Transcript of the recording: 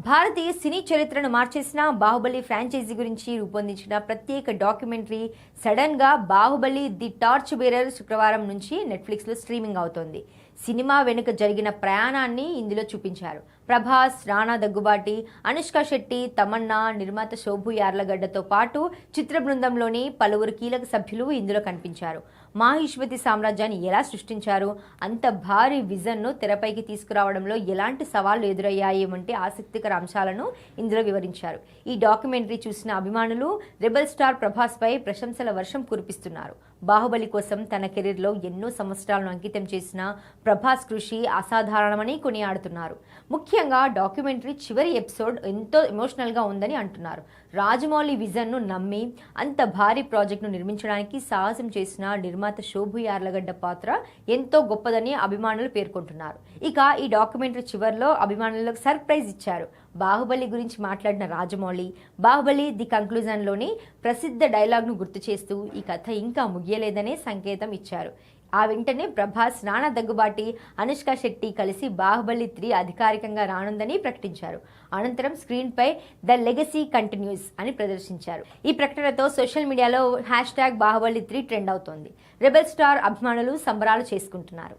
భారతీయ సినీ చరిత్రను మార్చేసిన బాహుబలి ఫ్రాంచైజీ గురించి రూపొందించిన ప్రత్యేక డాక్యుమెంటరీ సడన్ గా బాహుబలి ది టార్చ్ బేరర్ శుక్రవారం నుంచి నెట్ఫ్లిక్స్ లో స్ట్రీమింగ్ అవుతోంది. సినిమా వెనుక జరిగిన ప్రయాణాన్ని ఇందులో చూపించారు. ప్రభాస్, రాణా దగ్గుబాటి, అనుష్క శెట్టి, తమన్నా, నిర్మాత శోభు యార్లగడ్డతో పాటు చిత్ర బృందంలోని పలువురు కీలక సభ్యులు ఇందులో కనిపించారు. మాహిష్మతి సామ్రాజ్యాన్ని ఎలా సృష్టించారు, అంత భారీ విజన్ను తెరపైకి తీసుకురావడంలో ఎలాంటి సవాళ్లు ఎదురయ్యాయి వంటి ఆసక్తికర అంశాలను ఇందులో వివరించారు. ఈ డాక్యుమెంటరీ చూసిన అభిమానులు రెబల్ స్టార్ ప్రభాస్ పై ప్రశంసల వర్షం కురిపిస్తున్నారు. బాహుబలి కోసం తన కెరీర్లో ఎన్నో సంవత్సరాలను అంకితం చేసిన ప్రభాస్ కృషి అసాధారణమని కొనియాడుతున్నారు. ముఖ్యంగా డాక్యుమెంటరీ చివరి ఎపిసోడ్ ఎంతో ఎమోషనల్గా ఉందని అంటున్నారు. రాజమౌళి విజన్ను నమ్మి అంత భారీ ప్రాజెక్టును నిర్మించడానికి సాహసం చేసిన నిర్మాత శోభు యార్లగడ్డ పాత్ర ఎంతో గొప్పదని అభిమానులు పేర్కొంటున్నారు. ఇక ఈ డాక్యుమెంటరీ చివరిలో అభిమానులకు సర్ప్రైజ్ ఇచ్చారు. బాహుబలి గురించి మాట్లాడిన రాజమౌళి బాహుబలి ది కంక్లూజన్లోని ప్రసిద్ధ డైలాగ్ను గుర్తు చేస్తూ ఈ కథ ఇంకా ముగియలేదనే సంకేతం ఇచ్చారు. ఆ వెంటనే ప్రభాస్, రాణా దగ్గుబాటి, అనుష్క శెట్టి కలిసి బాహుబలి 3 అధికారికంగా రానుందని ప్రకటించారు. అనంతరం స్క్రీన్పై ద లెగసీ కంటిన్యూస్ అని ప్రదర్శించారు. ఈ ప్రకటనతో సోషల్ మీడియాలో #బాహుబలి 3 ట్రెండ్ అవుతోంది. రెబల్ స్టార్ అభిమానులు సంబరాలు చేసుకుంటున్నారు.